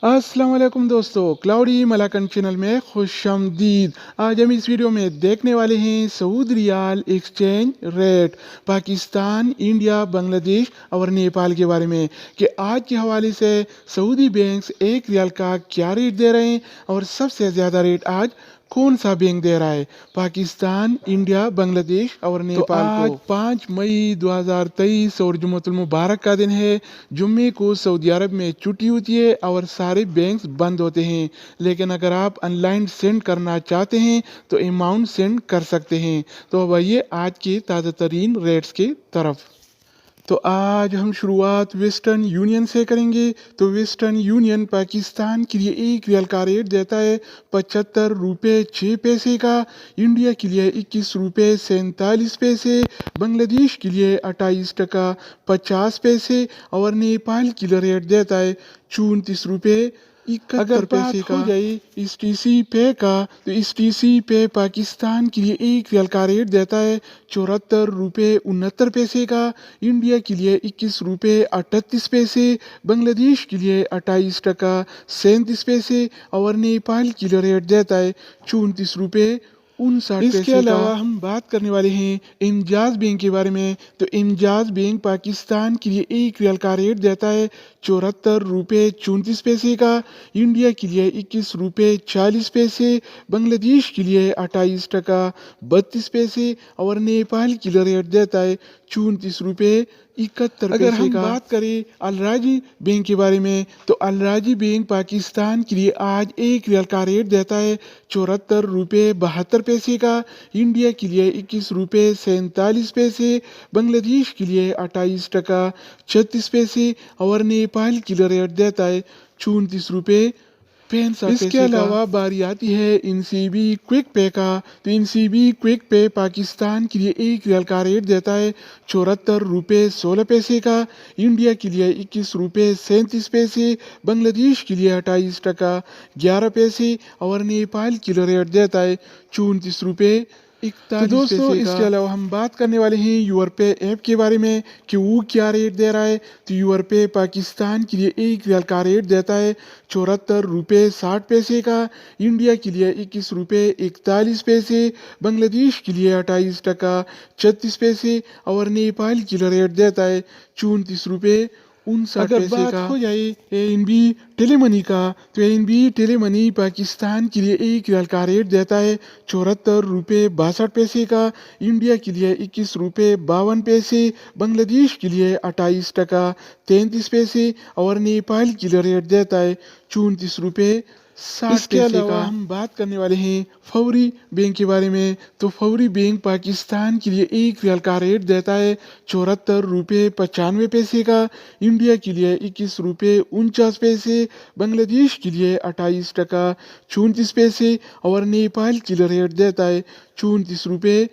अस्सलाम वालेकुम दोस्तों, क्लाउडी मलाकन चैनल में खुशामदीद। आज हम इस वीडियो में देखने वाले हैं Saudi riyal exchange rate Pakistan, India, Bangladesh और नेपाल के बारे में कि आज के हवाले से सऊदी बैंक्स एक रियाल का क्या रेट दे रहे हैं और सबसे ज़्यादा रेट आज कौन सा बैंक दे रहा है पाकिस्तान, इंडिया, बांग्लादेश और नेपाल को। आज 5 मई 2023 और जुम्मतुल मुबारक का दिन है। जुम्मे को सऊदी अरब में छुट्टी होती है और सारे बैंक्स बंद होते हैं, लेकिन अगर आप ऑनलाइन सेंड करना चाहते हैं तो अमाउंट सेंड कर सकते हैं। तो अब आइए आज के ताज़ा तरीन रेट्स के तरफ। तो आज हम शुरुआत वेस्टर्न यूनियन से करेंगे। तो वेस्टर्न यूनियन पाकिस्तान के लिए एक रियल का रेट देता है 75 रुपये 6 पैसे का, इंडिया के लिए 21 रुपये 47 पैसे, बांग्लादेश के लिए 28 टका 50 पैसे और नेपाल के लिए रेट देता है 34 रुपये 71 अगर पैसे का। हो जाए इस टीसी पे का, तो इस टीसी पे पाकिस्तान के लिए एक रियल का रेट देता है 74 रुपये 69 पैसे का, इंडिया के लिए 21 रुपये 38 पैसे, बांग्लादेश के लिए 28 टका 37 पैसे और नेपाल के लिए रेट देता है 34 रुपये 59 पैसे। इसके अलावा हम बात करने वाले हैं इमजाज बैंक के बारे में। तो इमजाज बैंक पाकिस्तान के लिए एक रियल का रेट देता है 74 रुपये 34 पैसे का, इंडिया के लिए 21 रुपये 40 पैसे, बांग्लादेश के लिए 28 टका 32 पैसे और नेपाल के लिए रेट देता है 34 रुपये 71 पैसे। अगर हम बात करें अलराजी बैंक के बारे में, तो अलराजी बैंक पाकिस्तान के लिए आज एक रियल का रेट देता है 74 रुपये 72 पैसे का, इंडिया के लिए 21 रुपये 47 पैसे, बांग्लादेश के लिए 28 टका 36 पैसे और नेपाल के लिए रेट देता है 34 रुपये 65 पैसे। इसके अलावा बारी आती है इनसीबी क्विक पे का। तो इनसीबी क्विक पे पाकिस्तान के लिए एक रियल का रेट देता है 74 रुपये 16 पैसे का, इंडिया के लिए 21 रुपये 37 पैसे, बांग्लादेश के लिए 28 टका 11 पैसे और नेपाल के लिए रेट देता है 34 रुपये 41 पैसे। दोस्तों इसके अलावा हम बात करने वाले हैं यूरपे ऐप के बारे में कि वो क्या रेट दे रहा है। तो यूरपे पाकिस्तान के लिए एक रियल का रेट देता है 74 रुपये 60 पैसे का, इंडिया के लिए 21 रुपये 41 पैसे, बांग्लादेश के लिए 28 टका 36 पैसे और नेपाल के लिए रेट देता है 34 रुपये 59 पैसे। अगर बात हो जाए एएनबी टेलीमनी का, तो एएनबी टेलीमनी पाकिस्तान के लिए एक रियल का रेट देता है 74 रुपये 62 पैसे का, इंडिया के लिए 21 रुपये 52 पैसे, बांग्लादेश के लिए 28 टका 33 पैसे और नेपाल के लिए रेट देता है 34 रुपये 60 पैसे। इसके अलावा हम बात करने वाले हैं फौरी बैंक के बारे में। तो फौरी बैंक पाकिस्तान के लिए एक रियल का रेट देता है 74 रुपये 95 पैसे का, इंडिया के लिए 21 रुपये 49 पैसे, बांग्लादेश के लिए 28 टका 34 पैसे और नेपाल के लिए रेट देता है 34 रुपये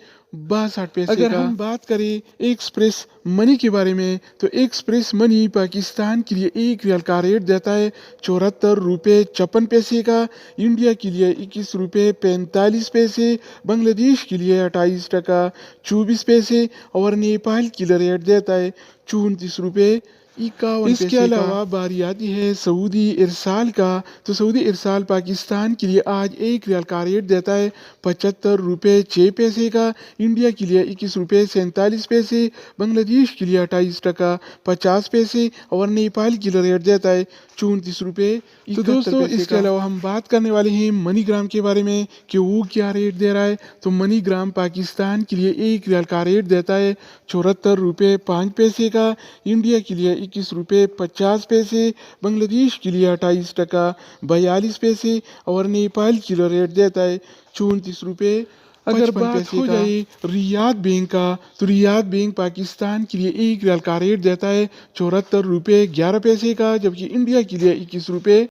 62 पैसे। अगर हम बात करें एक्सप्रेस मनी के बारे में, तो एक्सप्रेस मनी पाकिस्तान के लिए एक रियल का रेट देता है 74 रुपये 56 पैसे का, इंडिया के लिए 21 रुपये 45 पैसे, बांग्लादेश के लिए 28 टका 24 पैसे और नेपाल के लिए रेट देता है 34 रुपये 51 पैसे। इसके अलावा बारी आती है सऊदी इरसाल का। तो सऊदी इरसाल पाकिस्तान के लिए आज एक रियल का रेट देता है 75 रुपये 6 पैसे का, इंडिया के लिए 21 रुपये 47 पैसे, बांग्लादेश के लिए 28 टका 50 पैसे और नेपाल के लिए रेट देता है 34 रुपये 71 पैसे। तो दोस्तों इसके अलावा हम बात करने वाले हैं मनीग्राम के बारे में कि वो क्या रेट दे रहा है। तो मनीग्राम पाकिस्तान के लिए एक रियल का रेट देता है 74 रुपये 5 पैसे का, इंडिया के लिए 21 रुपये 50 पैसे, बांग्लादेश के लिए 28 टका 42 पैसे और नेपाल के लिए रेट देता है 34 रुपये 55 पैसे। अगर बात हो जाए रियाद बैंक का, तो रियाद बैंक पाकिस्तान के लिए एक रियल का रेट देता है 74 रुपये 11 पैसे का, जबकि इंडिया के लिए 21 रुपये